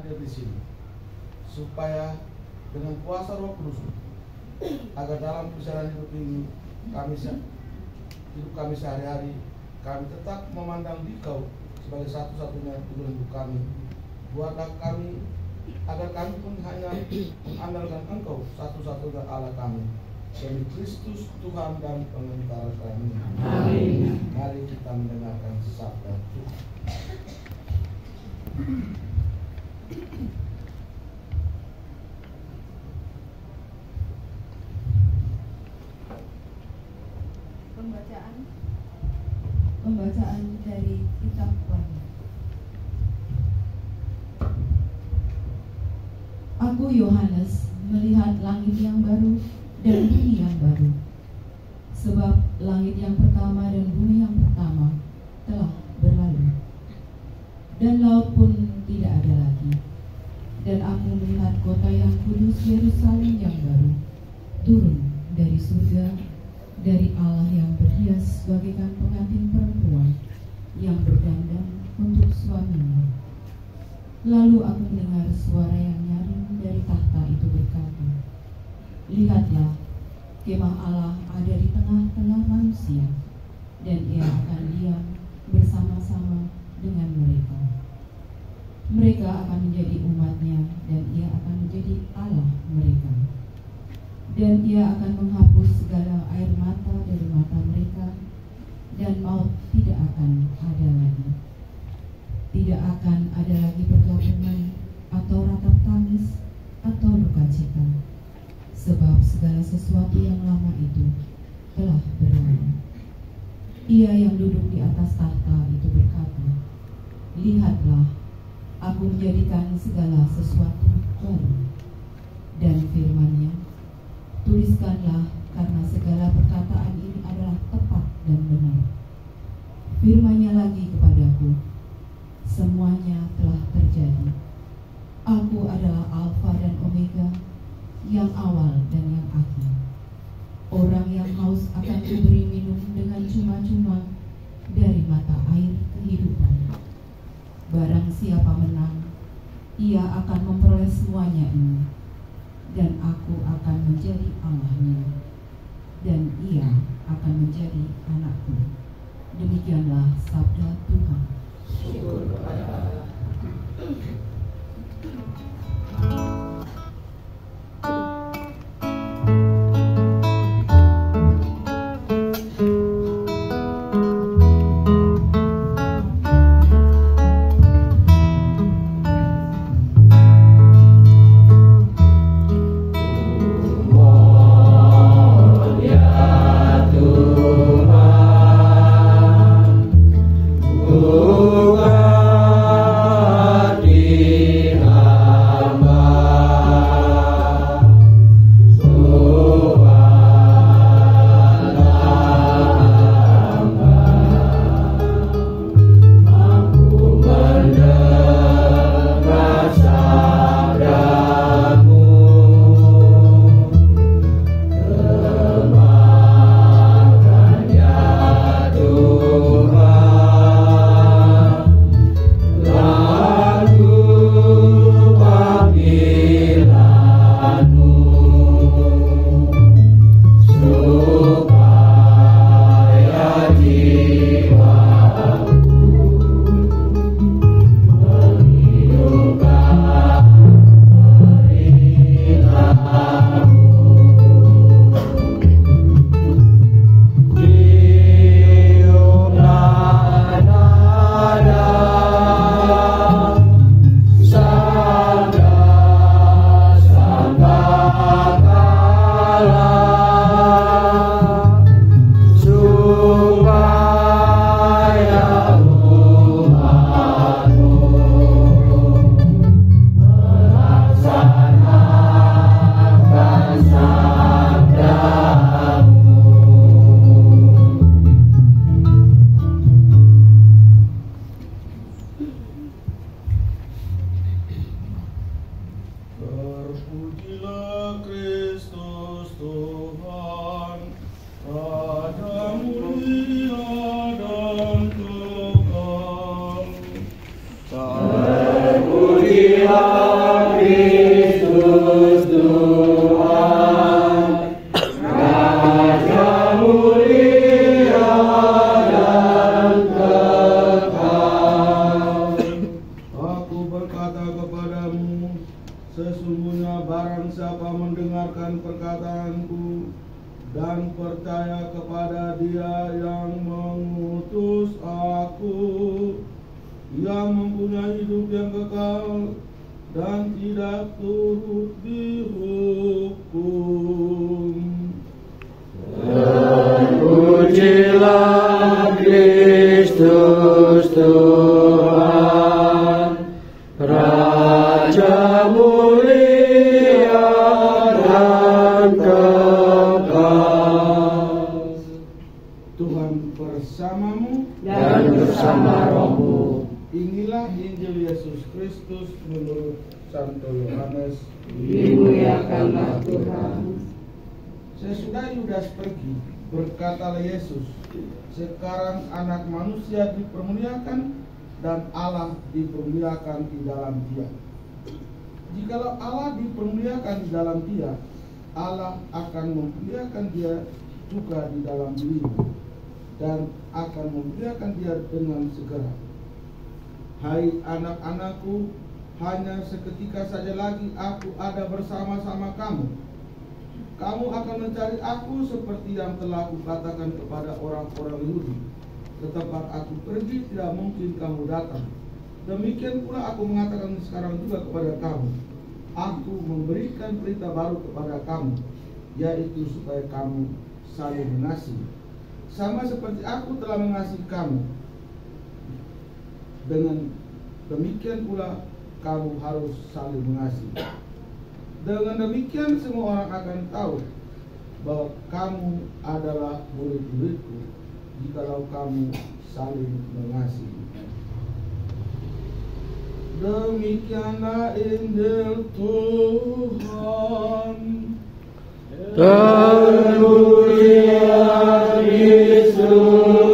hadir di sini, supaya dengan kuasa Roh Kudus, agar dalam perjalanan hidup ini hidup kami sehari-hari, kami tetap memandang Dikau sebagai satu-satunya tujuan hidup kami. Buatlah kami agar kami pun hanya mengandalkan Engkau satu-satunya Allah kami, demi Kristus Tuhan dan Pengantara kami. Amin. Mari kita mendengarkan sabda Tuhan. Pembacaan dari kitab Wahyu. Aku Yohanes melihat langit yang baru dan bumi yang baru, sebab langit yang pertama dan bumi yang pertama telah berlalu, dan laut pun tidak ada lagi. Dan aku melihat kota yang kudus Yerusalem yang baru turun dari surga, dari Allah yang berhias bagaikan pengantin perempuan yang berdandan untuk suaminya. Lalu aku mendengar suara yang nyaring dari tahta itu berkata, "Lihatlah, kemah Allah ada di tengah-tengah manusia, dan Ia akan diam bersama-sama dengan mereka. Mereka akan menjadi umat-Nya, dan Ia akan menjadi Allah mereka. Dan Ia akan menghapus segala air mata dari mata mereka, dan maut tidak akan ada lagi. Tidak akan ada lagi pergabungan atau ratap tangis atau duka cita, sebab segala sesuatu yang lama itu telah berlalu." Ia yang duduk di atas tahta itu berkata, "Lihatlah, aku menjadikan segala sesuatu baru." Dan firman-Nya, "Tuliskanlah, karena segala perkataan ini adalah tepat dan benar." Firman-Nya lagi kepadaku, "Semuanya telah terjadi. Aku adalah Alfa dan Omega, yang awal dan yang akhir. Orang yang haus akan kuberi minum dengan cuma-cuma dari mata air kehidupan. Barang siapa menang, ia akan memperoleh semuanya ini, dan aku akan menjadi Allah-Nya, dan ia akan menjadi anakku." Demikianlah sabda Tuhan. Syukur kepada Allah. Buka hati Sesungguhnya barang siapa mendengarkan perkataanku dan percaya kepada Dia yang mengutus aku, ia mempunyai hidup yang kekal dan tidak turut dihukum. Terpujilah Kristus Tuhan, Raja mulia dan kekal. Tuhan bersamamu Dan bersama rohmu. Inilah Injil Yesus Kristus menurut Santo Yohanes. Dimuliakanlah Tuhan. Sesudah Yudas pergi, berkatalah Yesus, sekarang Anak Manusia dipermuliakan dan Allah dipermuliakan di dalam Dia. Jikalau Allah dipermuliakan di dalam Dia, Allah akan memuliakan Dia juga di dalam dirimu dan akan memuliakan Dia dengan segera. Hai anak-anakku, hanya seketika saja lagi aku ada bersama-sama kamu. Kamu akan mencari aku seperti yang telah kukatakan kepada orang-orang Yahudi. Ke tempat aku pergi tidak mungkin kamu datang. Demikian pula aku mengatakan sekarang juga kepada kamu. Aku memberikan berita baru kepada kamu, yaitu supaya kamu saling mengasihi. Sama seperti aku telah mengasihi kamu, dengan demikian pula kamu harus saling mengasihi. Dengan demikian semua orang akan tahu bahwa kamu adalah murid-muridku, jikalau kamu saling mengasihi. Demikianlah Injil Tuhan. Terpujilah Kristus.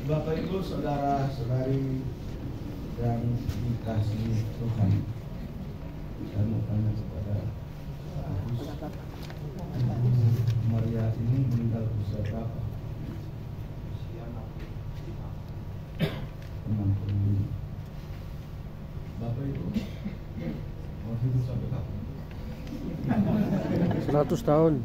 Bapak Ibu, saudara-saudari yang dikasihi Tuhan, saya mau tanya kepada Pak Agus, Maria ini meninggal usia berapa? 65. Bapak Ibu mau hidup sampai kapan? 100 tahun.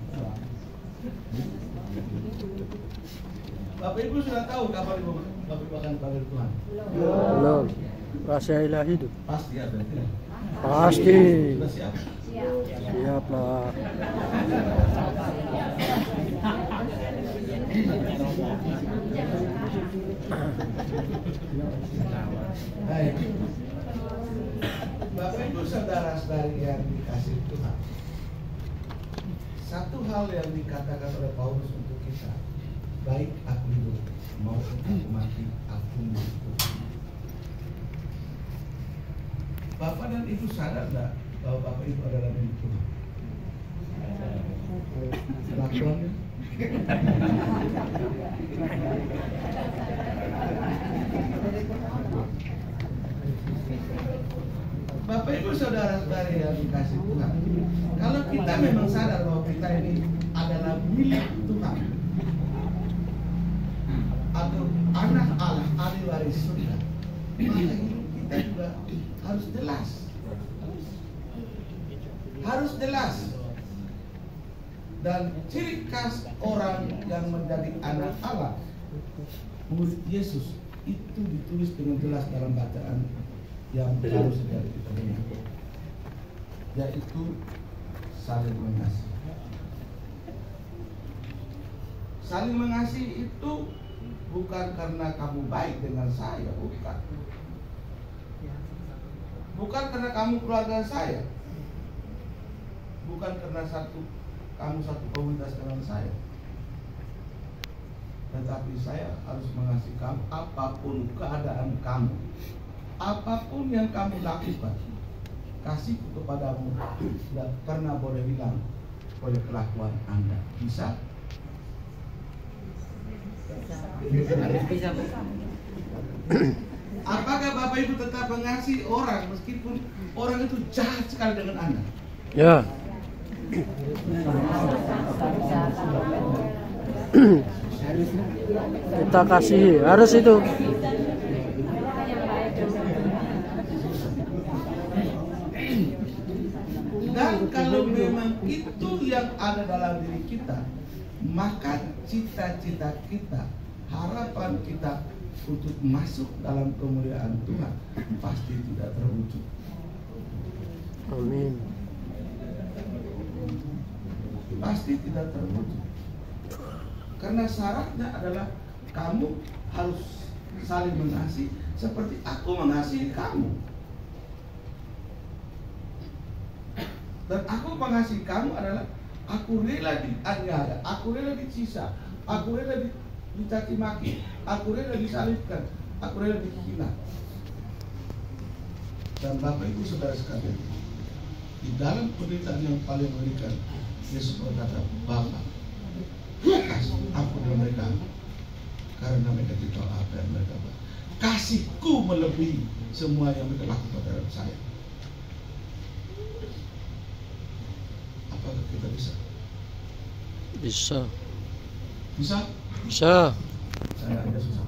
Bapak Ibu sudah tahu kapan Bapak Ibu akan panggil Tuhan? Belum. Rahasia ilahi itu. Pasti ya berarti. Pasti. Sudah siap? Siap lah. Baik. Bapak Ibu saudara-saudari yang dikasih Tuhan, satu hal yang dikatakan oleh Paulus untuk kita, baik aku hidup maupun aku mati, aku hidup. Bapak dan Ibu sadar nggak bahwa Bapak Ibu adalah milik Tuhan? Lakuannya? Bapak Ibu saudara-saudari yang dikasih Tuhan, kalau kita memang sadar bahwa kita ini adalah milik Tuhan atau anak Allah, ahli waris surga, maka hidup kita juga harus jelas. Harus jelas. Dan ciri khas orang yang menjadi anak Allah, murid Yesus, itu ditulis dengan jelas dalam bacaan yang baru saja kita dengar, yaitu saling mengasihi. Saling mengasihi itu bukan karena kamu baik dengan saya, bukan. Bukan karena kamu keluarga saya, bukan karena kamu satu komunitas dengan saya, tetapi saya harus mengasihi kamu apapun keadaan kamu, apapun yang kamu lakukan. Kasihku kepadamu tidak pernah boleh hilang oleh kelakuan Anda. Bisa? Apakah Bapak Ibu tetap mengasihi orang meskipun orang itu jahat sekali dengan Anda? Ya. Kita kasihi, harus itu. Dan kalau memang itu yang ada dalam diri kita, maka cita-cita kita, harapan kita untuk masuk dalam kemuliaan Tuhan pasti tidak terwujud. Amin. Pasti tidak terwujud. Karena syaratnya adalah kamu harus saling mengasihi seperti aku mengasihi kamu. Dan aku mengasihi kamu adalah aku rela dianiaya, aku rela disiksa, aku rela dicaci maki, aku rela disalibkan, aku rela dihina. Dan Bapak Ibu Saudara sekalian, di dalam penderitaan yang paling mengerikan, Yesus berkata, Bapa, ampuni mereka karena mereka tidak tahu apa yang mereka buat. Kasihku melebihi semua yang mereka lakukan terhadap saya. Apakah kita bisa? Bisa. Bisa? Bisa. Saya aja susah.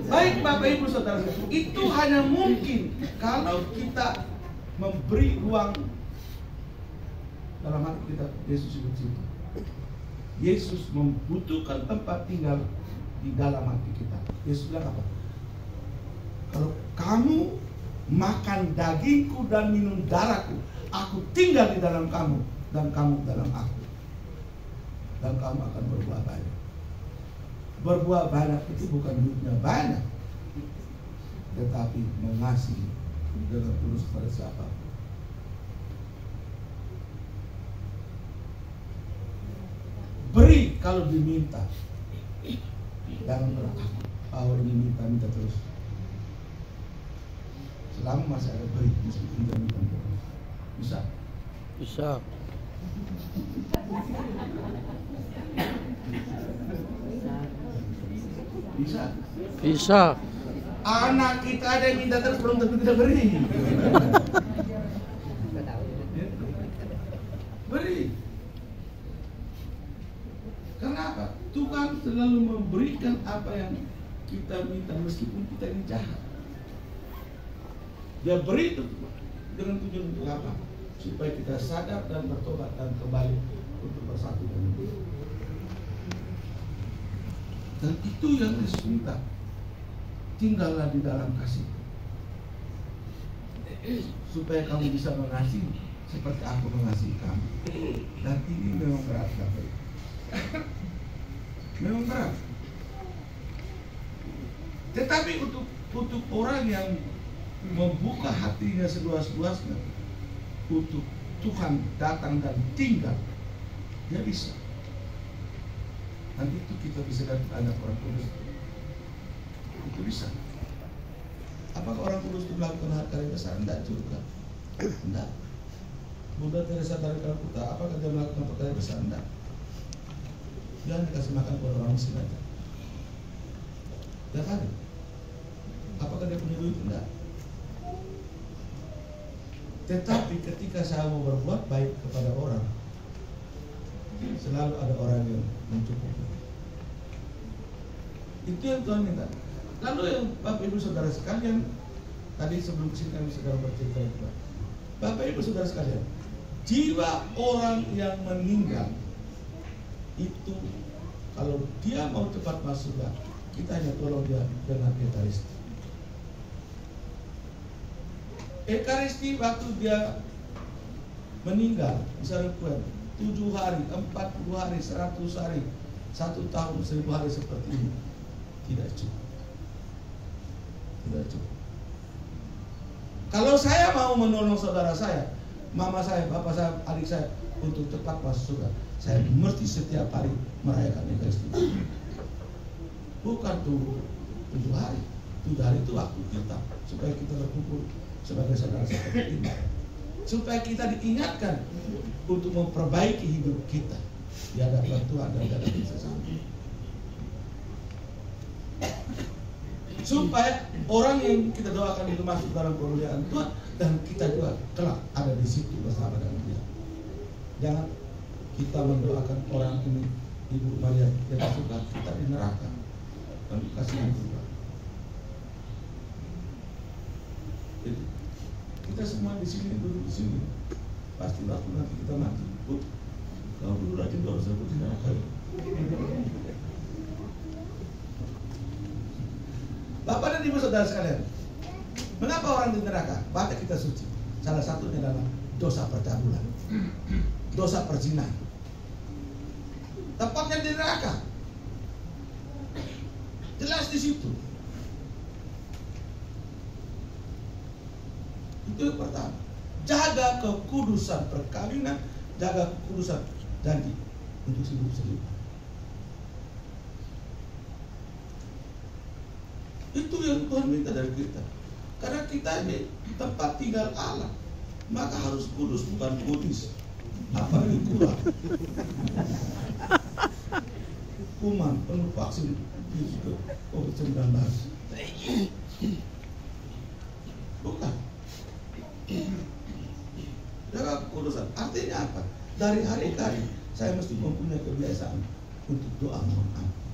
Baik Bapak Ibu Saudara, itu hanya mungkin kalau kita memberi ruang dalam hati kita. Yesus hidup situ. Yesus membutuhkan tempat tinggal di dalam hati kita. Yesus bilang apa? Kalau kamu makan dagingku dan minum darahku, aku tinggal di dalam kamu dan kamu dalam aku, dan kamu akan berbuah banyak. Berbuah banyak itu bukan duitnya banyak, tetapi mengasihi dengan tulus pada siapa. Beri kalau diminta, jangan berapa. Oh ini minta terus. Selama masih ada beri, minta terus. Bisa? Bisa. Bisa. Bisa. Anak kita ada yang minta terus belum tentu kita beri. Beri. Kenapa? Tuhan selalu memberikan apa yang kita minta meskipun kita ini jahat. Dia beri itu dengan tujuan untuk apa? Supaya kita sadar dan bertobat dan kembali untuk bersatu dengan Dia. Dan itu yang Yesus minta. Tinggallah di dalam kasih, supaya kamu bisa mengasihi seperti aku mengasihi kamu. Dan ini memang berat, Bapak. Memang berat. Tetapi untuk orang yang membuka hatinya seluas-luasnya untuk Tuhan datang dan tinggal, dia bisa. Nanti itu kita bisa lihat anak orang kudus. Itu bisa. Apakah orang kudus itu melakukan hal karya besar? Tidak juga. Tidak. Bunda Teresa dari Kalkuta, apakah dia melakukan perkara besar? Tidak. Dia dikasih makan kepada orang miskin aja. Tiap hari. Apakah dia punya duit? Tidak. Tetapi ketika saya mau berbuat baik kepada orang, selalu ada orang yang mencukupi. Itu yang Tuhan minta. Lalu yang Bapak Ibu Saudara sekalian, tadi sebelum kesini kami sedang bercerita juga. Bapak Ibu Saudara sekalian, jiwa orang yang meninggal itu kalau dia mau cepat masuk surga, kita hanya tolong dia dengan Ekaristi. Ekaristi waktu dia meninggal bisa rekuat 7 hari, 40 hari, 100 hari, 1 tahun, 1000 hari seperti ini tidak cukup. Tidak cukup. Kalau saya mau menolong saudara saya, mama saya, bapak saya, adik saya untuk cepat masuk surga, saya mesti setiap hari merayakan Ekaristi. Bukan 7 hari. 7 hari itu waktu kita supaya kita berkumpul sebagai saudara seperti ini, supaya kita diingatkan untuk memperbaiki hidup kita di hadapan Tuhan dan di hadapan sesama. supaya orang yang kita doakan itu masuk dalam kemuliaan Tuhan dan kita juga kelak ada di situ bersama dengan Dia. Jangan kita mendoakan orang ini, Ibu Maria yang suka kita di neraka. Dan kasihan juga. Jadi kita semua di sini duduk di sini. Pasti waktu nanti kita mati. Kalau dulu rajin dosa di neraka. Bapak dan Ibu saudara sekalian, mengapa orang di neraka? Baca kita suci. Salah satunya adalah dosa percabulan, dosa perzinahan. Tempatnya di neraka. Jelas di situ. Itu yang pertama. Jaga kekudusan perkawinan, jaga kekudusan janji untuk hidup selingkuh. Itu yang Tuhan minta dari kita. Karena kita ini tempat tinggal Allah, maka harus kudus, bukan kudis. Apalagi kurang. Kuman penuh vaksin COVID-19. Bukan. Jaga kekudusan. Artinya apa? Dari hari ke hari saya mesti mempunyai kebiasaan untuk doa mohon ampun.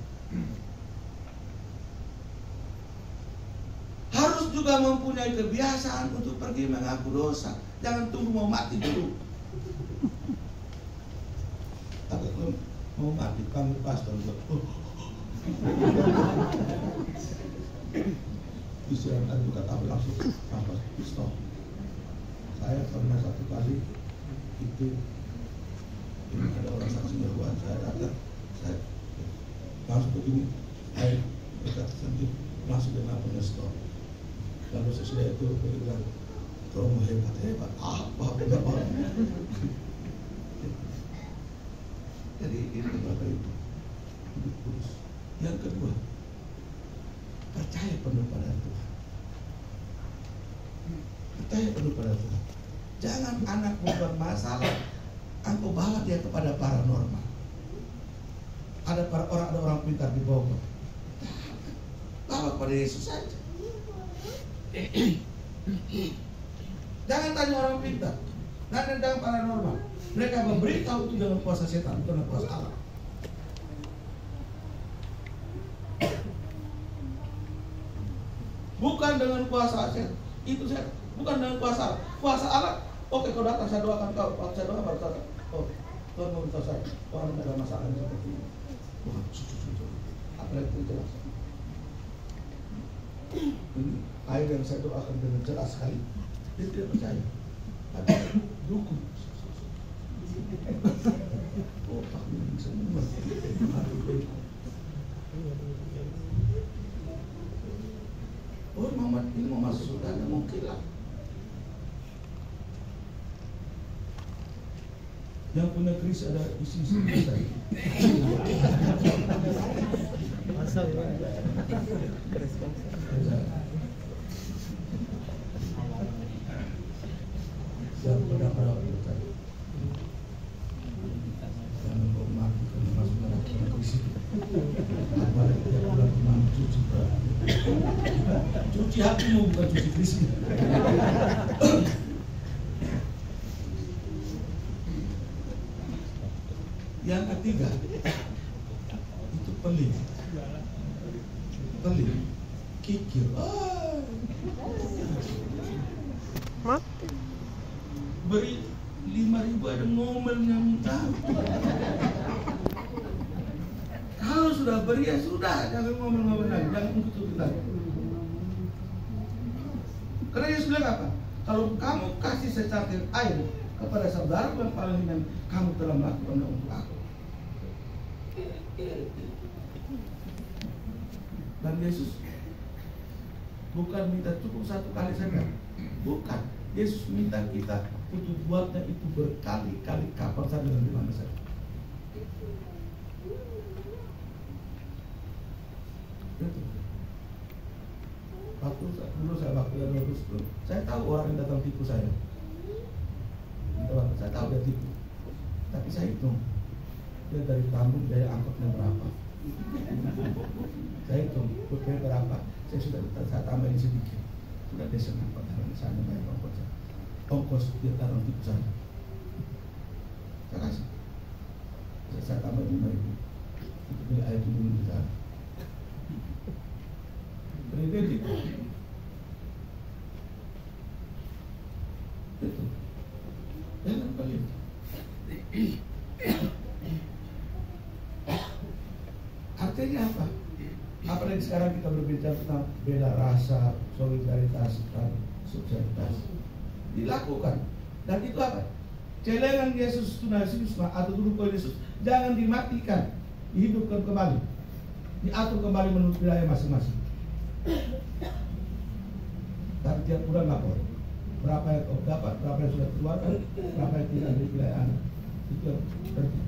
Harus juga mempunyai kebiasaan untuk pergi mengaku dosa. Jangan tunggu mau mati dulu. Tapi kalau mau mati panggil pastor juga. Istirahat advokat apa langsung apa stop. Saya pernah satu kali itu ada orang saksi Yehuwa, saya datang, saya langsung begini, saya dekat sentuh, langsung dia namanya stop. Lalu sesudah itu dia bilang, kamu hebat, apa benar. Jadi itu Bapak Ibu, hidup kudus. Yang kedua, percaya penuh pada Tuhan. Percaya penuh pada Tuhan. Jangan anak membuat masalah, engkau bawa dia kepada paranormal. Ada orang pintar di Bogor. Bawa kepada Yesus saja. Jangan tanya orang pintar. Nanti tentang paranormal. Mereka memberitahu itu dengan kuasa setan, bukan dengan kuasa Allah. Bukan dengan kuasa setan. Itu setan. Bukan dengan kuasa Allah. Kuasa Allah. Oke, kau datang, saya doakan kau. Kalau saya doa baru saya. Oh, Tuhan memberitahu saya. Orang ada masalah seperti ini. Wah, apa itu jelas? Ini air yang saya doakan dengan jelas sekali. Dia tidak percaya. Ada dukun. Oh, Pak, ini semua. Oh, Muhammad ini mau masuk surga, mungkin lah. Yang punya keris ada isi-isi saya. Asal yang pada berkata, yang menghormati masuk dalam keris itu. Apalagi dia pulang kemana cuci cuci hatimu bukan cuci kerisnya. Yang ketiga itu pelit, kikir. mati. Beri 5.000 ada ngomelnya minta. Kalau sudah beri ya sudah, jangan ngomel-ngomel lagi, jangan ikut lagi. Karena Yesus bilang apa? Kalau kamu kasih secangkir air kepada saudara yang paling ringan, kamu telah melakukannya untuk aku. Dan Yesus bukan minta cukup satu kali saja, bukan. Yesus minta kita untuk buatnya itu berkali-kali, kapan saja dan di mana saja. Dulu saya waktu yang lulus itu, saya tahu orang yang datang tipu saya. Saya tahu dia tipu, tapi saya hitung dia dari Tambun biaya angkotnya berapa, Saya hitung berapa, saya tambahin sedikit. Sudah dia senang padahal saya bayar ongkos dia taruh di saya. Saya kasih. Saya tambah 5.000. Itu beli air minum di sana. Kredit itu. Itu. Jangan pelit. Artinya apa? Apalagi sekarang kita berbicara tentang bela rasa, solidaritas, dan subsidiaritas. Dilakukan. Dan itu apa? Celengan Yesus tunasisma atau turuko Yesus jangan dimatikan, dihidupkan kembali, diatur kembali menurut wilayah masing-masing. Dan tiap bulan lapor berapa yang kau dapat, berapa yang sudah keluarkan, berapa yang tidak di wilayah Anda. Itu yang penting.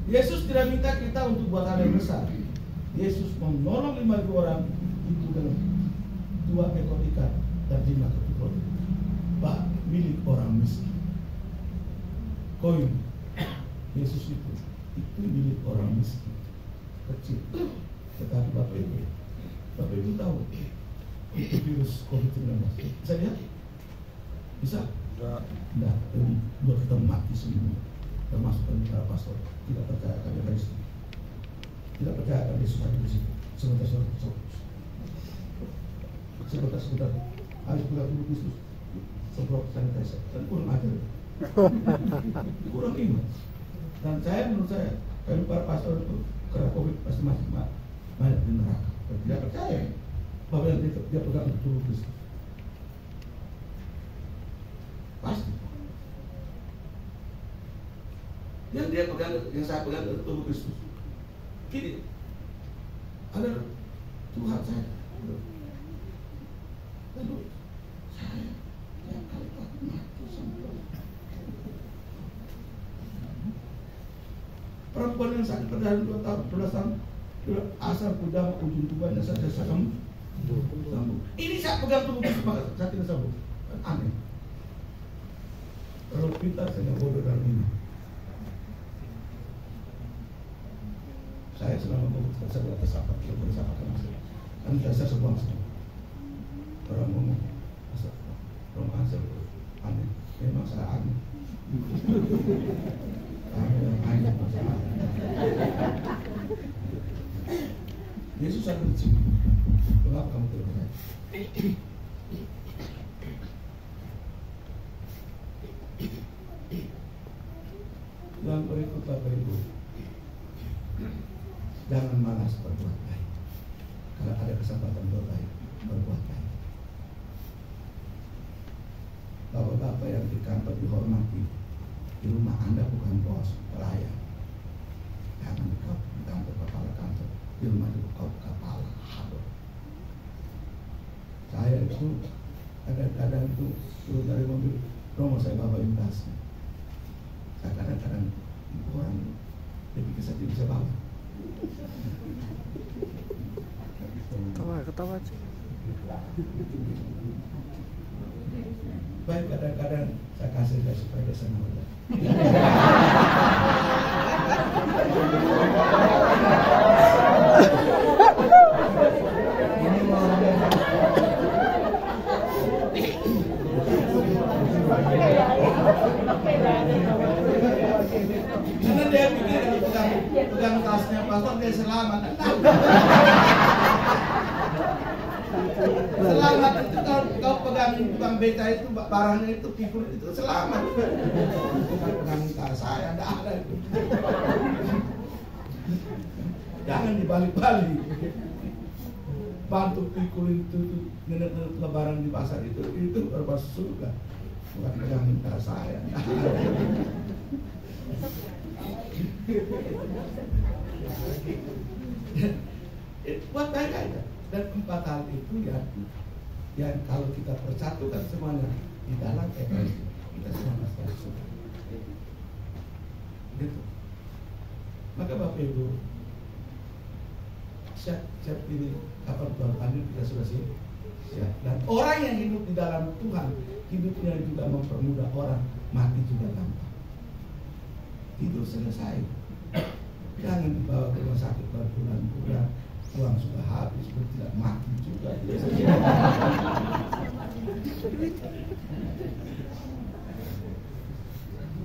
Yesus tidak minta kita untuk buat hal yang besar. Yesus menolong 5.000 orang itu dengan 2 ekor ikan dan 5 keping roti. Pak, milik orang miskin. Koin Yesus itu milik orang miskin kecil. Tetapi Bapak Ibu tahu itu virus COVID-19 bisa lihat? Bisa? Tidak. Buat kita mati semua. Termasuk para pastor tidak percaya akan Yesus. Tidak percaya akan Yesus ada di situ. Sebentar. Harus pulang dulu Kristus. Semprot sanitizer. Dan kurang ajar. Kurang iman. Dan menurut saya, kami para pastor itu karena COVID pasti masih banyak di neraka. Dan tidak percaya bahwa yang dia pegang itu tubuh Kristus. Pasti. Yang dia pegang, yang saya pegang itu tubuh Kristus. Gini, ada Tuhan saya. Lalu saya tiap kali takut mati sampai perempuan yang sakit pada 2 tahun, 12 tahun, asal kudama ujung tubuhnya saja sembuh. Ini saya pegang tubuh Kristus maka saya tidak sembuh. Aneh. Kalau kita sedang bodoh dalam ini. Saya selama membutuhkan saya boleh tersapat, saya boleh sampaikan masalah. Kan dasar sebuah masalah. Orang ngomong, orang answer, aneh. Memang saya aneh. Aneh masalah. Yesus ada di sini. Kenapa kamu tidak percaya? Yang berikut Bapak Ibu, jangan malas berbuat baik. Kalau ada kesempatan berbaik, berbuat baik. Bapak-bapak yang di kantor dihormati, di rumah Anda bukan bos, pelayan. Jangan di kantor kepala kantor, di rumah itu kau kepala habis. Saya itu kadang-kadang itu turun dari mobil, Romo saya bawa tasnya. Saya kadang-kadang orang dia pikir saya tidak bisa bawa. Ketawa aja. Baik, kadang-kadang saya kasih dia supaya dia senang aja. Karena dia pikir kalau pegang tasnya pastor dia selamat. Selamat itu kalau kau pegang tukang beca itu barangnya itu pikul itu selamat. Bukan pegang tas saya, tidak ada itu. Jangan dibalik-balik. Bantu pikul itu nenek-nenek lebaran di pasar itu berbahasa surga. Bukan pegang tas saya. Buat baik aja. Dan 4 hal itu yang kalau kita persatukan semuanya di dalam Ekaristi, kita semua masih surga. Gitu. Maka Bapak Ibu, siap ini kapan Tuhan panggil kita sudah siap. Dan orang yang hidup di dalam Tuhan, hidupnya juga mempermudah orang, mati juga gampang. tidur selesai. Jangan dibawa ke rumah sakit berbulan-bulan, uang sudah habis, tidak mati juga.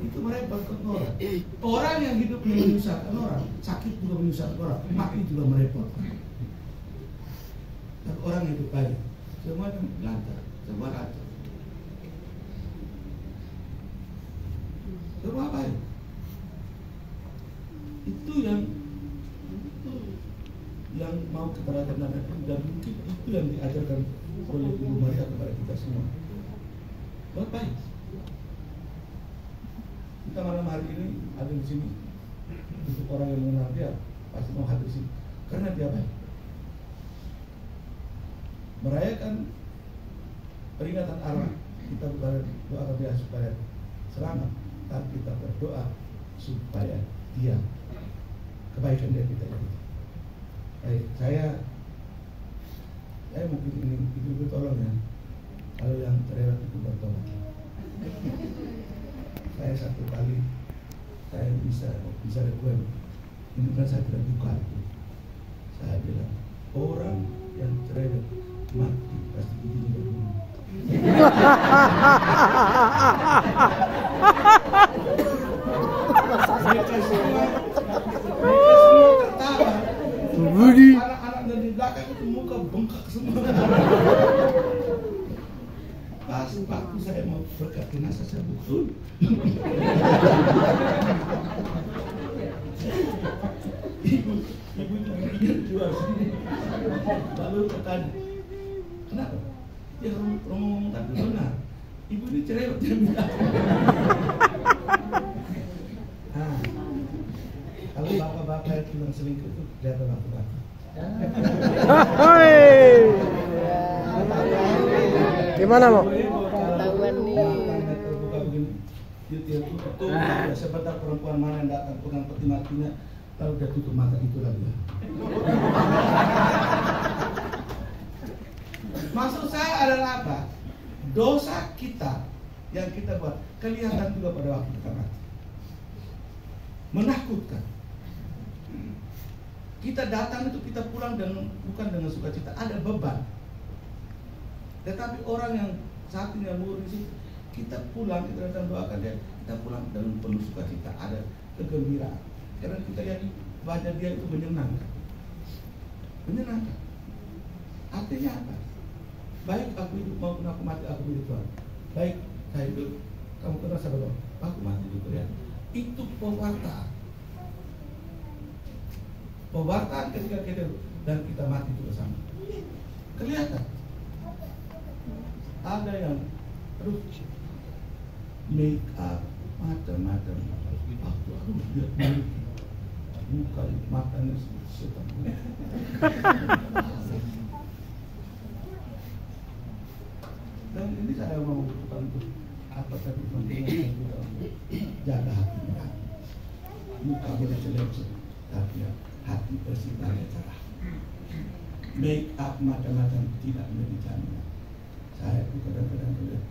Itu merepotkan orang. Orang yang hidup menyusahkan orang, sakit juga menyusahkan orang, mati juga merepotkan. Dan orang hidup baik, semuanya lancar, semua lancar, semua baik. Itu yang mau kita rasakan, dan mungkin itu yang diajarkan oleh Ibu Maria kepada kita semua. Baik. Kita malam hari ini ada di sini untuk orang yang mengenal dia pasti mau hadir di sini karena dia baik. Merayakan peringatan Allah, kita berdoa dia supaya selamat, dan kita berdoa supaya dia kebaikan dia kita jadi. Baik, saya mungkin ini ibu tolong ya, kalau yang cerewet itu bertolak. Saya satu kali saya bisa request, ini kan saya tidak buka itu. Saya bilang orang yang cerewet mati pasti giginya berbunyi. Mereka semua tertawa. Anak-anak dari belakang itu muka bengkak semua. Pas waktu saya mau berkat jenazah saya betul. Ibu ingin jual sini. Lalu bertanya, kenapa? Dia ngomong tapi benar. Ibu ini cerewet dia bilang. Nah, kalau bapak-bapak yang bilang selingkuh itu kelihatan bapak-bapak. Gimana mau? Ketahuan nih. Terbuka begini, dia tutup. Sebentar perempuan mana yang datang pegang peti matinya, lalu dia tutup mata itu lagi. Maksud saya adalah apa? Dosa kita yang kita buat kelihatan juga pada waktu kita mati. Menakutkan. Kita datang itu kita pulang bukan dengan sukacita, ada beban. Tetapi orang yang saat ini yang murid kita pulang, kita datang doakan dia, kita pulang dengan penuh sukacita, ada kegembiraan. Karena kita lihat wajah dia itu menyenangkan. Menyenangkan. Artinya apa? Baik aku hidup maupun aku mati, aku milik Tuhan. Baik saya hidup, kamu kenal siapa dong? Aku mati juga ya. Itu pewartaan. Pewartaan ketika kita dan kita mati itu bersama. Kelihatan. Ada yang make up macam-macam. Aku lihat muka matanya setan. Dan ini saya mau bukan untuk apa tadi teman-teman jaga hati kita. Muka kita jelek, tapi hati bersih dan cerah. Make up macam-macam tidak menjadi jaminan. Saya itu kadang-kadang melihat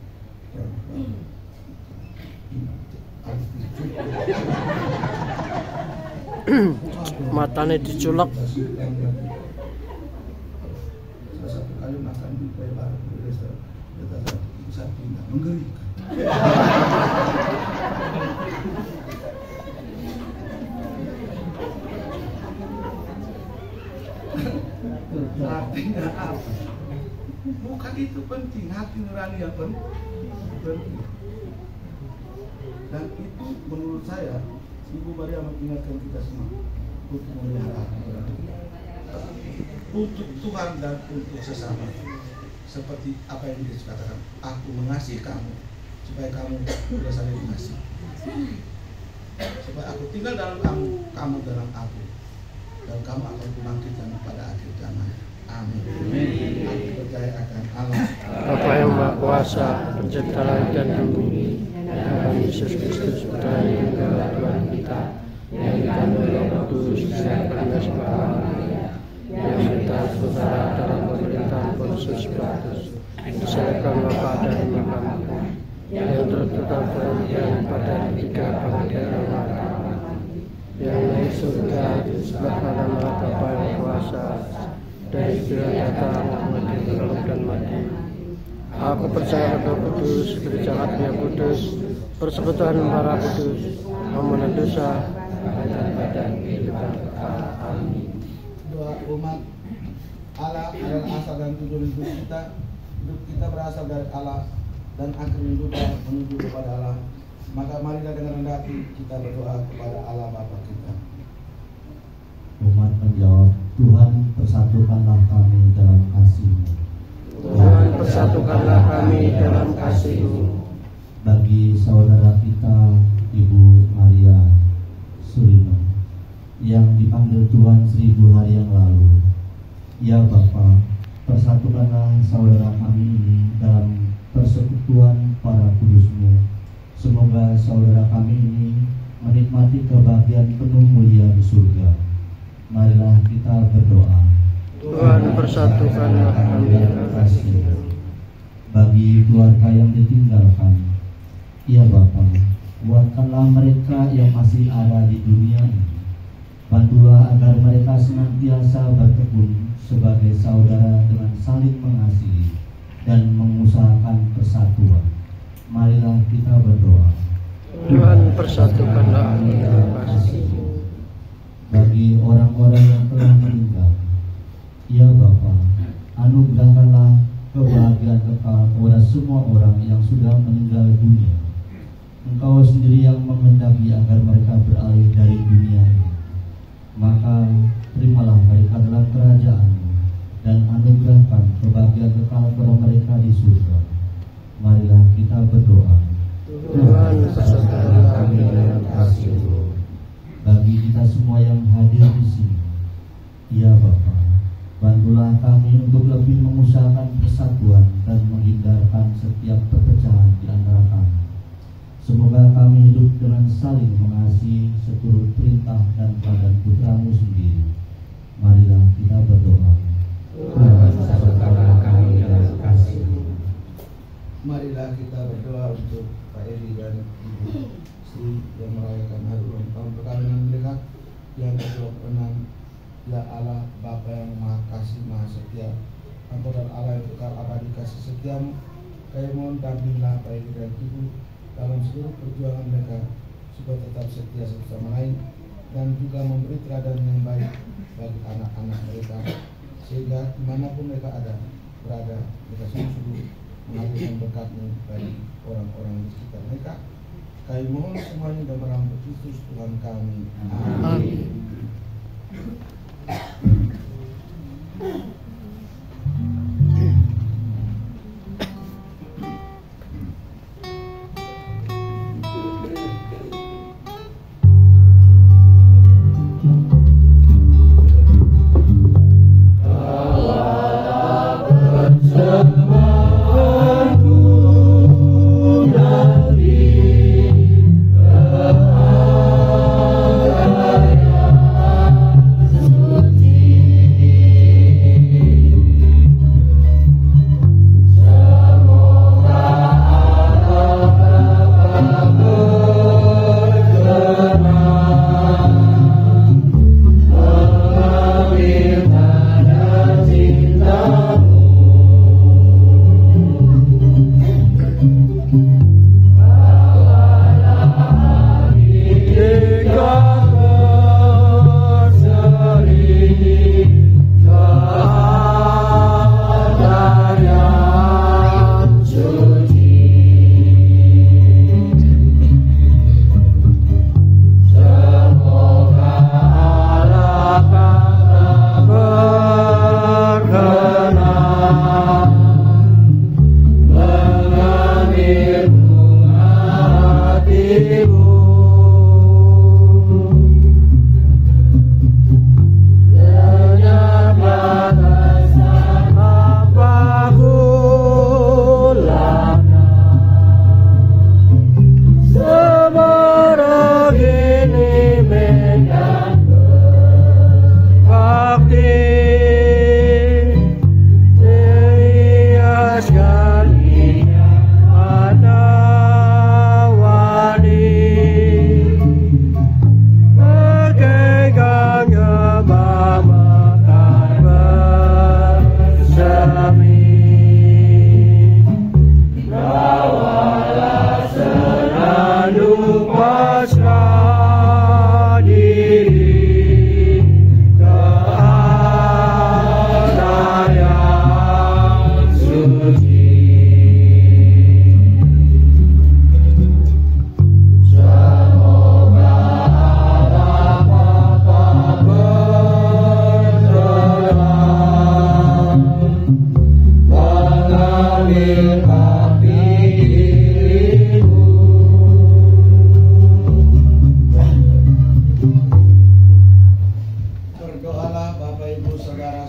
perempuan matanya diculak. Salah satu kali makan di Lebar di restoran, kita bisa pindah mengerikan. Artinya apa? Bukan itu penting, hati nurani yang penting. Dan itu menurut saya Ibu Maria mengingatkan kita semua untuk memelihara hati nurani untuk Tuhan dan untuk sesama. Seperti apa yang Yesus katakan, aku mengasihi kamu supaya kamu juga saling mengasihi. Supaya aku tinggal dalam kamu, kamu dalam aku, dan kamu akan kubangkitkan pada akhir zaman. Amin. Aku percaya akan Allah Bapa yang Maha Kuasa, Pencipta langit dan bumi, dan Yesus Kristus Putra yang Tuhan kita, yang dikandung oleh Roh Kudus dan Maria, yang bertahta dalam pemerintahan Pontius Pilatus, disalibkan Bapa dan dimakamkan, yang tertutup dan pada ketiga bangkit dari yang dari surga di sebelah kanan Allah Bapa yang kuasa, dari segala datang mati hidup dan mati. Aku percaya pada kudus, gereja Katolik kudus, persekutuan para kudus, ampunan dosa, dan kehidupan kekal. Amin. Doa umat Allah adalah asal dan tujuan hidup kita. Hidup kita berasal dari Allah dan akhirnya juga menuju kepada Allah. Maka marilah dengan rendah hati kita berdoa kepada Allah Bapa kita. Umat menjawab, Tuhan persatukanlah kami dalam kasih-Mu. Tuhan persatukanlah kami dalam kasih-Mu. Bagi saudara kita Ibu Maria Surino yang dipanggil Tuhan 1000 hari yang lalu, ya Bapa, persatukanlah saudara kami ini dalam persekutuan para kudus-Mu. Semoga saudara kami ini menikmati kebahagiaan penuh mulia di surga. Marilah kita berdoa. Tuhan persatukanlah kami dalam kasih-Mu. Bagi keluarga yang ditinggalkan, ya Bapa, kuatkanlah mereka yang masih ada di dunia ini. Bantulah agar mereka senantiasa bertekun sebagai saudara dengan saling mengasihi dan mengusahakan persatuan. Marilah kita berdoa. Tuhan persatukanlah kami dalam kasih-Mu. Bagi orang-orang yang telah meninggal, ya Bapa, anugerahkanlah kebahagiaan kekal kepada semua orang yang sudah meninggal dunia. Engkau sendiri yang menghendaki agar mereka beralih dari dunia ini. Maka terimalah mereka dalam kerajaan-Mu dan anugerahkan kebahagiaan kekal kepada mereka di surga. Marilah kita berdoa. Tuhan persatukanlah kami dalam kasih-Mu. Bagi kita semua yang hadir di sini, ya Bapa, bantulah kami untuk lebih mengusahakan persatuan dan menghindarkan setiap perpecahan di antara kami. Semoga kami hidup dengan saling mengasihi seturut perintah dan teladan Putra-Mu sendiri. Marilah kita berdoa. Tuhan persatukanlah kami dalam kasih-Mu. Marilah kita berdoa untuk Pak Eri dan Ibu Sri yang merayakan hari ulang tahun perkawinan mereka yang ke-26. Ya Allah, Bapa yang Maha Kasih, Maha Setia, Engkau dan Allah yang kekal abadi kasih setiamu, kami mohon dampinglah Pak Eri dan Ibu dalam seluruh perjuangan mereka supaya tetap setia satu sama lain dan juga memberi teladan yang baik bagi anak-anak mereka, sehingga dimanapun mereka berada, mereka sungguh-sungguh mengalirkan berkat-Mu bagi orang-orang di sekitar mereka. Kami mohon semuanya dalam nama Kristus Tuhan kami. Amin. Tuhan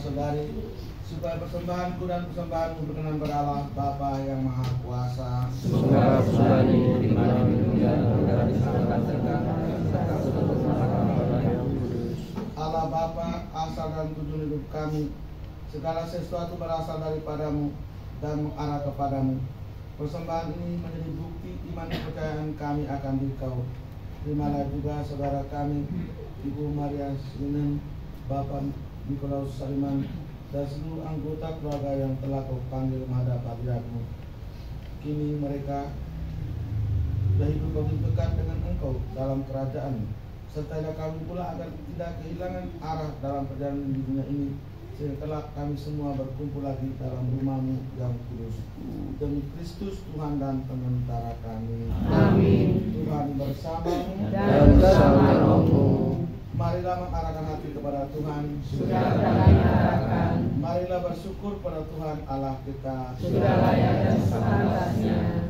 saudara-saudari, supaya persembahanku dan persembahanmu berkenan berAllah Bapa yang Maha Kuasa. Semoga persembahan ini diterima dan diserahkan serta Allah Bapa, asal dan tujuan hidup kami, segala sesuatu berasal daripadamu dan mengarah kepadamu. Persembahan ini menjadi bukti iman kepercayaan kami akan Dikau. Terimalah juga saudara kami, Ibu Maria Sinen, Bapak Nikolaus Saliman, dan seluruh anggota keluarga yang telah Kau panggil menghadap hadirat-Mu. Kini mereka sudah hidup begitu dekat dengan Engkau dalam kerajaan, serta kami pula agar tidak kehilangan arah dalam perjalanan di dunia ini, sehingga kelak kami semua berkumpul lagi dalam rumah-Mu yang kudus. Demi Kristus Tuhan dan Pementara kami. Amin. Tuhan bersamamu Dan bersama rohmu. Marilah mengarahkan hati kepada Tuhan. Sudah kami arahkan. Marilah bersyukur pada Tuhan Allah kita. Sudah layak dan sepantasnya.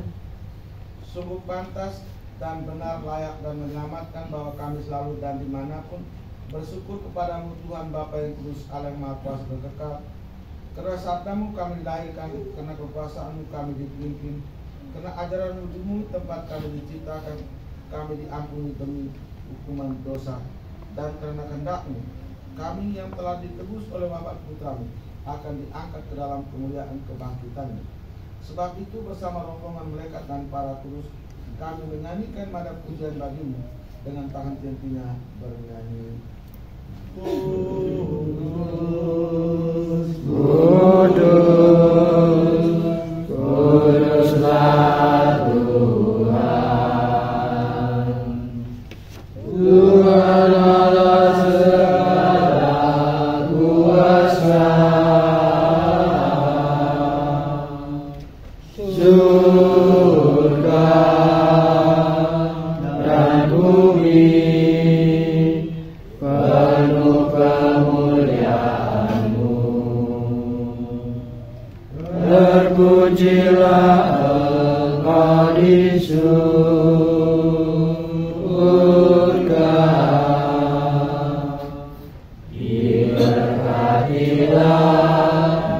Sungguh pantas dan benar, layak dan menyelamatkan bahwa kami selalu dan dimanapun bersyukur kepadamu Tuhan Bapa yang kudus, Allah yang Maha Kuasa dan kekal. Karena sabdamu kami dilahirkan, karena kekuasaanmu kami dipimpin, karena ajaran wujudmu tempat kami diciptakan, kami diampuni demi hukuman dosa, dan karena kehendakmu kami yang telah ditebus oleh wafat putramu akan diangkat ke dalam kemuliaan kebangkitannya. Sebab itu bersama rombongan malaikat dan para kudus kami menyanyikan nada pujian bagimu dengan tangan hentinya bernyanyi. Kudus, kuduslah Tuhan, Tuhan Allah segala kuasa, surga dan bumi penuh kemuliaan-Mu. Terpujilah Engkau di surga, diberkatilah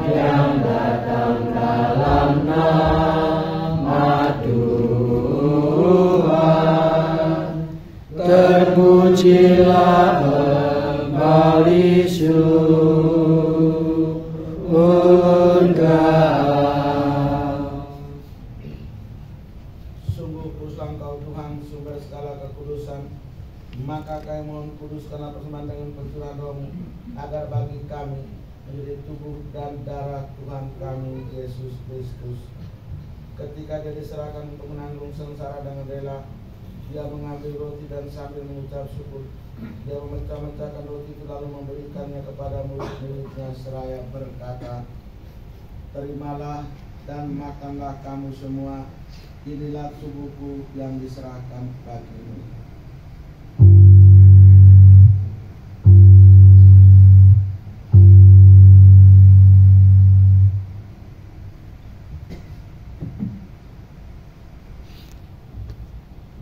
yang datang dalam nama Tuhan. Terpujilah Engkau di surga. Sungguh kuduslah Engkau Tuhan, sumber segala kekudusan. Maka kami mohon kuduskanlah persembahan dengan pencurahan roh-Mu, agar bagi kami menjadi tubuh dan darah Tuhan kami Yesus Kristus. Ketika Dia diserahkan untuk menanggung sengsara dengan rela, Dia mengambil roti dan sambil mengucap syukur, Dia memecah-mecahkan roti itu lalu memberikannya kepada murid-muridnya seraya berkata, "Terimalah dan makanlah kamu semua, inilah tubuhku yang diserahkan bagimu."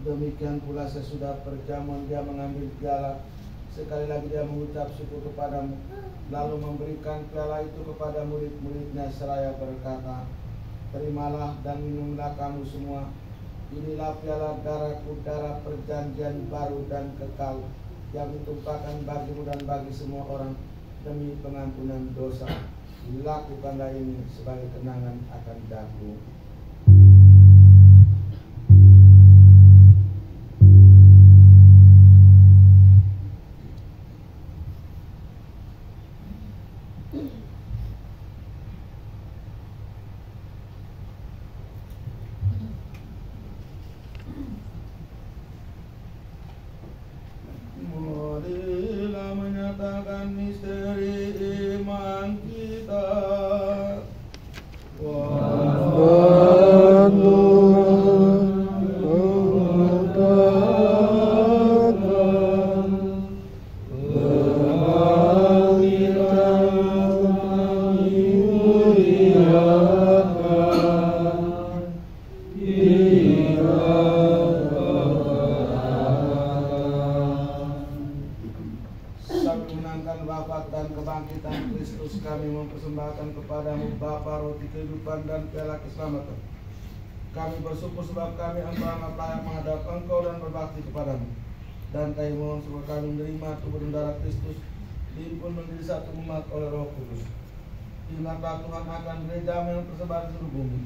Demikian pula sesudah perjamuan Dia mengambil piala, sekali lagi Dia mengucap syukur kepadamu, lalu memberikan piala itu kepada murid-muridnya seraya berkata, "Terimalah dan minumlah kamu semua, inilah piala darahku, darah perjanjian baru dan kekal, yang ditumpahkan bagimu dan bagi semua orang demi pengampunan dosa. Lakukanlah ini sebagai kenangan akan daku." Marilah menyatakan misteri iman kita. Kristus, kami mempersembahkan kepadamu Bapa roti kehidupan dan piala keselamatan. Kami bersyukur sebab kami amat layak menghadap Engkau dan berbakti kepadamu. Dan kami mohon supaya kami menerima tubuh dan darah Kristus, dihimpun menjadi satu umat oleh Roh Kudus. Ingatlah Tuhan akan gereja yang tersebar di seluruh bumi,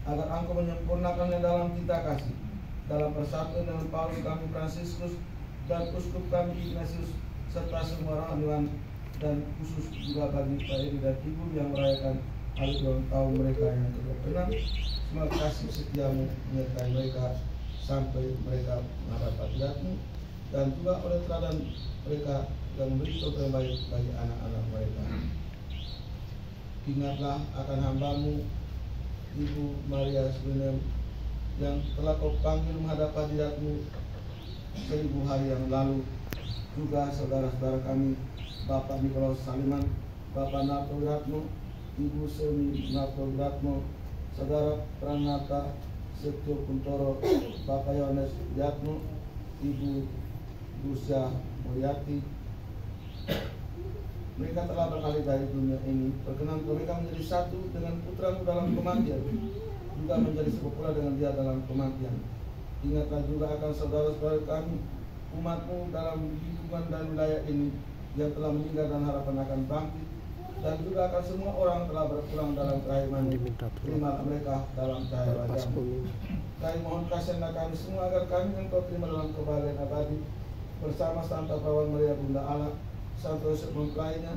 agar Engkau menyempurnakannya dalam cinta kasih, dalam persatuan dengan Paulus kami Fransiskus dan Uskup kami Ignatius, serta semua rohaniwan, dan khusus juga bagi Pak Edi dan Ibu yang merayakan hari ulang tahun mereka yang ke-26. Semoga kasih setiamu menyertai mereka sampai mereka menghadap hadirat-Mu, dan juga oleh teladan mereka yang memberi contoh yang baik bagi anak-anak mereka. Ingatlah akan hamba-Mu Ibu Maria Suinem yang telah Kau panggil menghadap hadirat-Mu 1000 hari yang lalu, juga saudara-saudara kami Bapak Nikolaus Saliman, Bapak Narto Wiratmo, Ibu Semi Narto Wiratmo, Saudara Pranata Setio Kuntoro, Bapak Yohanes Yatmo, Ibu Lucia Mulyati. Mereka telah beralih dari dunia ini, berkenan mereka menjadi satu dengan Putra-Mu dalam kematian, juga menjadi satu pula dengan Dia dalam kematian. Ingatlah juga akan saudara-saudara kami, umat-Mu dalam lingkungan dan wilayah ini yang telah meninggal dan harapan akan bangkit, dan juga akan semua orang telah berpulang dalam kerahiman. Terima mereka dalam cahaya wajah-Mu. Kami mohon kasihanlah kami semua agar kami Engkau terima dalam kebahagiaan abadi bersama Santa Perawan Maria Bunda Allah, Santo Yosef mempelainya,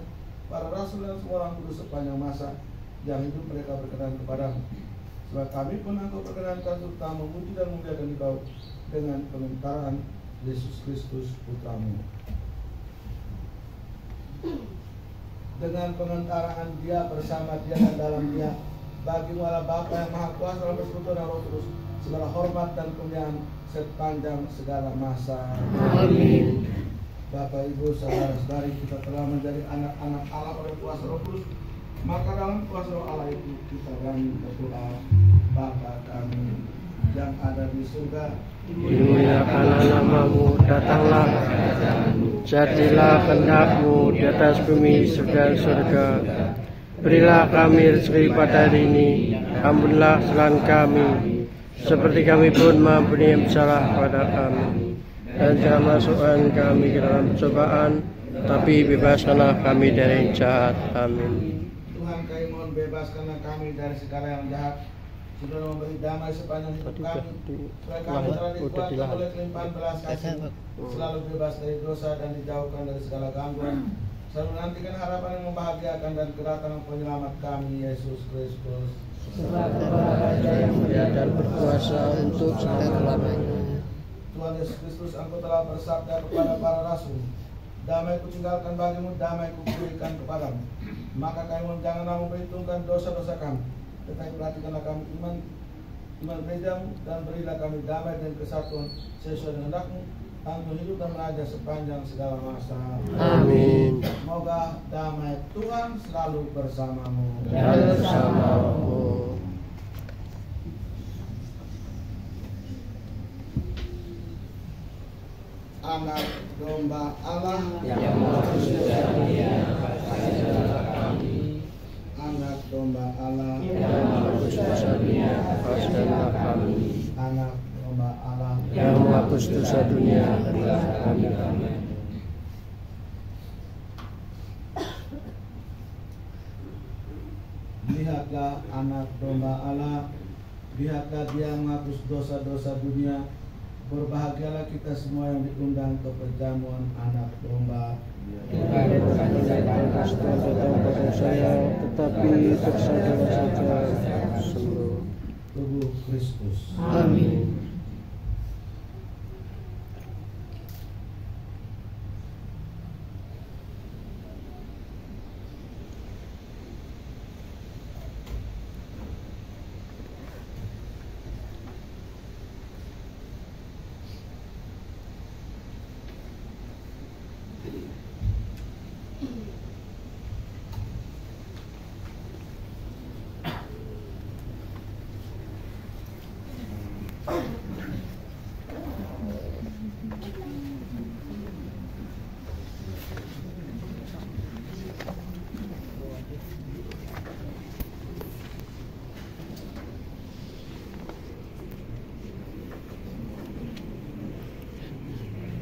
para rasul dan semua orang kudus sepanjang masa yang hidup mereka berkenan kepadamu. Sebab kami pun Engkau perkenankan serta memuji dan memuliakan Engkau dengan pengentaraan Yesus Kristus Putra-Mu. Dengan pengentaraan Dia, bersama Dia dan dalam Dia, bagi-Mu Allah Bapa yang Maha Kuasa dalam Persekutuan dan Roh Kudus, segala hormat dan kemuliaan sepanjang segala masa. Amin. Bapak Ibu saudara-saudari, kita telah menjadi anak-anak Allah oleh kuasa Roh Kudus. Maka dalam kuasa Roh Allah itu kita berani berdoa, Bapa kami yang ada di surga, dimuliakanlah nama-Mu, datanglah kerajaanmu, jadilah kehendak-Mu di atas bumi seperti surga. Berilah kami rezeki pada hari ini, ampunilah kesalahan kami, seperti kami pun mengampuni yang bersalah pada kami. Dan jangan masukkan kami ke dalam pencobaan, tapi bebaskanlah kami dari yang jahat. Amin. Tuhan kami mohon bebaskanlah kami dari segala yang jahat. Sudah memberi damai sepanjang hidup kami, supaya kami telah dikuatkan oleh kelimpahan belas kasih, selalu bebas dari dosa dan dijauhkan dari segala gangguan, selalu menantikan harapan yang membahagiakan dan kedatangan penyelamat kami, Yesus Kristus. Sebab Raja yang mulia Dan berkuasa untuk selama-lamanya. Tuhan Yesus Kristus, Engkau telah bersabda kepada para rasul, damai Kutinggalkan bagimu, damai Kuberikan kepadamu. Maka kami mohon janganlah memperhitungkan dosa-dosa kami, tetapi perhatikanlah kami iman gereja-Mu, dan berilah kami damai dan kesatuan sesuai dengan kehendak-Mu, Engkau hidup dan meraja sepanjang segala masa. Amin. Semoga damai Tuhan selalu bersamamu. dan bersama-Mu. Anak domba Allah Yang menghapus dosa dunia, kasihilah kami. Anak domba Allah Yang menghapus dosa dunia, Lepaskanlah kami. Anak domba Allah Yang menghapus dosa dunia, berilah kami. Lihatlah anak domba Allah, lihatlah Dia menghapus dosa-dosa dunia. Berbahagialah kita semua yang diundang ke perjamuan anak domba. Tuhan bukan datang pada saya, tetapi tersadar saja sembuh. Tubuh Kristus. Amin. Amin.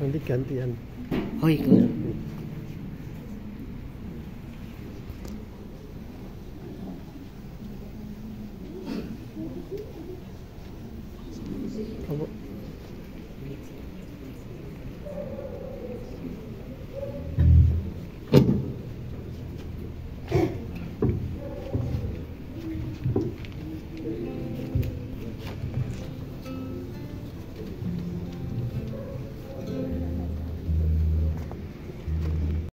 Nanti gantian. Oh ikut. Kamu